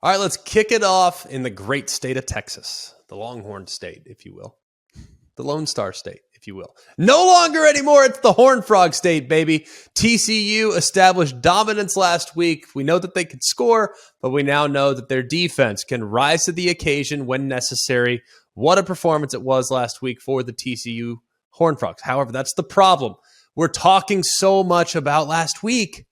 All right, let's kick it off in the great state of Texas, the Longhorn State, if you will. The Lone Star State, if you will. No longer anymore, it's the Horned Frog State, baby. TCU established dominance last week. We know that they could score, but we now know that their defense can rise to the occasion when necessary. What a performance it was last week for the TCU Horned Frogs. However, that's the problem. We're talking so much about last week.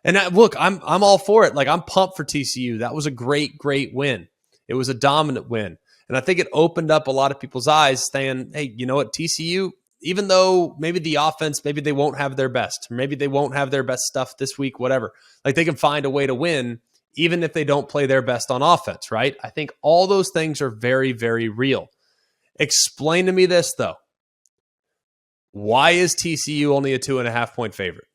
And look, I'm all for it. Like, I'm pumped for TCU. That was a great win. It was a dominant win. And I think it opened up a lot of people's eyes saying, hey, you know what, TCU, even though maybe the offense, maybe they won't have their best, maybe they won't have their best stuff this week, whatever. Like, they can find a way to win even if they don't play their best on offense, right? I think all those things are very, very real. Explain to me this, though. Why is TCU only a 2.5-point favorite?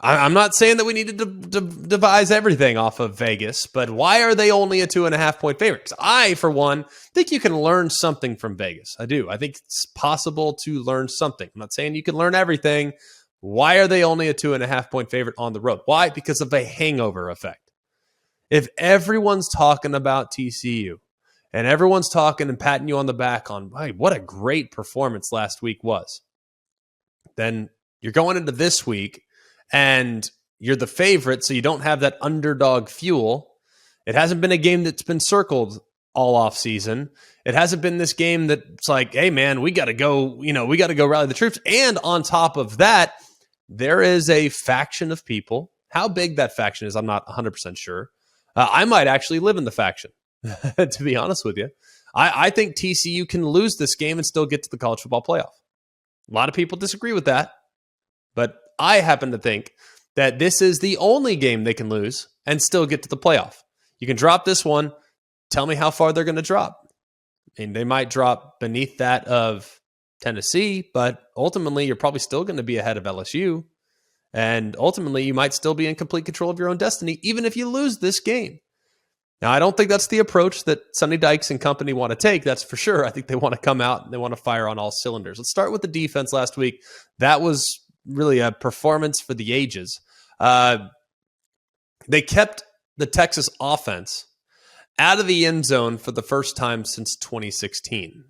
I'm not saying that we need to devise everything off of Vegas, but why are they only a 2.5-point favorite? Because I, for one, think you can learn something from Vegas. I do. I think it's possible to learn something. I'm not saying you can learn everything. Why are they only a 2.5-point favorite on the road? Why? Because of a hangover effect. If everyone's talking about TCU and everyone's talking and patting you on the back on, hey, what a great performance last week was, then you're going into this week and you're the favorite, so you don't have that underdog fuel. It hasn't been a game that's been circled all off season. It hasn't been this game that's like, hey man, we got to go rally the troops. And on top of that, there is a faction of people. How big that faction is, I'm not 100% sure. I might actually live in the faction, to be honest with you. I think TCU can lose this game and still get to the college football playoff. A lot of people disagree with that, but I happen to think that this is the only game they can lose and still get to the playoff. You can drop this one. Tell me how far they're going to drop. I mean, they might drop beneath that of Tennessee, but ultimately you're probably still going to be ahead of LSU. And ultimately you might still be in complete control of your own destiny, even if you lose this game. Now, I don't think that's the approach that Sonny Dykes and company want to take. That's for sure. I think they want to come out and they want to fire on all cylinders. Let's start with the defense last week. That was really a performance for the ages. They kept the Texas offense out of the end zone for the first time since 2016.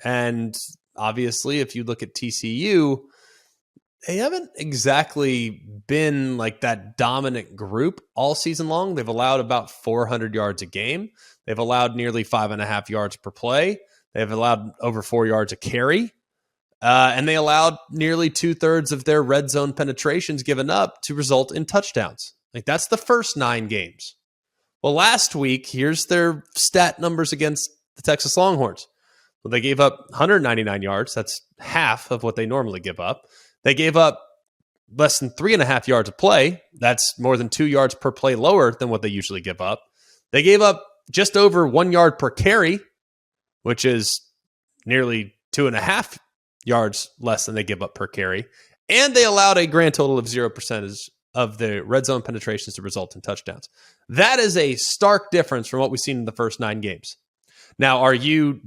And obviously, if you look at TCU, they haven't exactly been like that dominant group all season long. They've allowed about 400 yards a game. They've allowed nearly 5.5 yards per play. They've allowed over 4 yards a carry. And they allowed nearly 2/3 of their red zone penetrations given up to result in touchdowns. Like, that's the first 9 games. Well, last week, here's their stat numbers against the Texas Longhorns. Well, they gave up 199 yards. That's half of what they normally give up. They gave up less than 3.5 yards of play. That's more than 2 yards per play lower than what they usually give up. They gave up just over 1 yard per carry, which is nearly 2.5 yards less than they give up per carry. And they allowed a grand total of 0% of the red zone penetrations to result in touchdowns. That is a stark difference from what we've seen in the first 9 games. Now, are you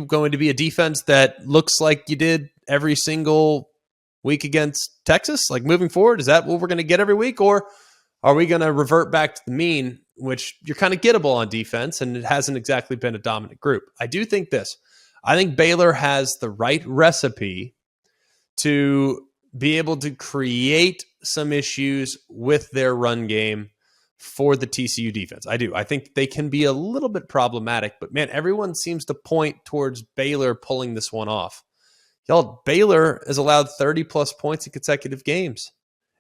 going to be a defense that looks like you did every single week against Texas? Like, moving forward, is that what we're going to get every week? Or are we going to revert back to the mean, which you're kind of gettable on defense, and it hasn't exactly been a dominant group? I do think this. I think Baylor has the right recipe to be able to create some issues with their run game for the TCU defense. I do. I think they can be a little bit problematic, but man, everyone seems to point towards Baylor pulling this one off. Y'all, Baylor has allowed 30-plus points in consecutive games.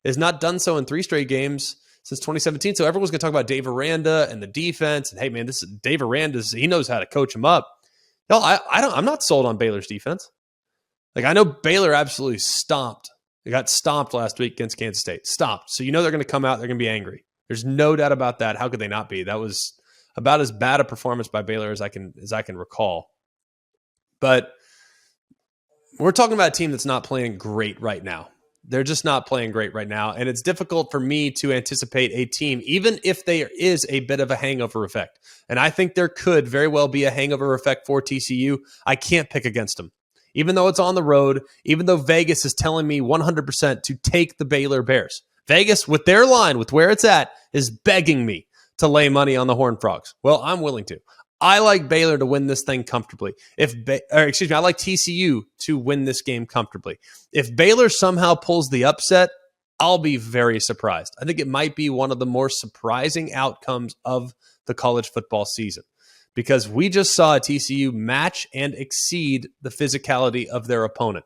It has not done so in 3 straight games since 2017. So everyone's going to talk about Dave Aranda and the defense. And hey, man, this is Dave Aranda. He knows how to coach him up. Y'all, I'm not sold on Baylor's defense. Like, I know Baylor absolutely stomped. They got stomped last week against Kansas State. Stomped. So you know they're going to come out. They're going to be angry. There's no doubt about that. How could they not be? That was about as bad a performance by Baylor as I can recall. But we're talking about a team that's not playing great right now. They're just not playing great right now. And it's difficult for me to anticipate a team, even if there is a bit of a hangover effect. And I think there could very well be a hangover effect for TCU. I can't pick against them. Even though it's on the road, even though Vegas is telling me 100% to take the Baylor Bears. Vegas, with their line, with where it's at, is begging me to lay money on the Horned Frogs? Well, I'm willing to. I like Baylor to win this thing comfortably. I like TCU to win this game comfortably. If Baylor somehow pulls the upset, I'll be very surprised. I think it might be one of the more surprising outcomes of the college football season because we just saw TCU match and exceed the physicality of their opponent.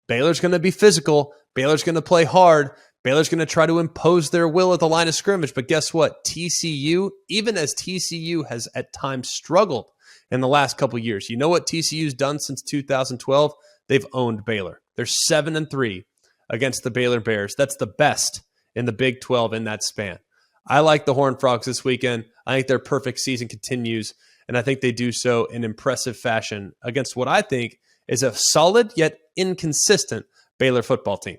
Baylor's going to be physical. Baylor's going to play hard. Baylor's going to try to impose their will at the line of scrimmage. But guess what? TCU, even as TCU has at times struggled in the last couple of years, you know what TCU's done since 2012? They've owned Baylor. They're 7-3 against the Baylor Bears. That's the best in the Big 12 in that span. I like the Horned Frogs this weekend. I think their perfect season continues, and I think they do so in impressive fashion against what I think is a solid yet inconsistent Baylor football team.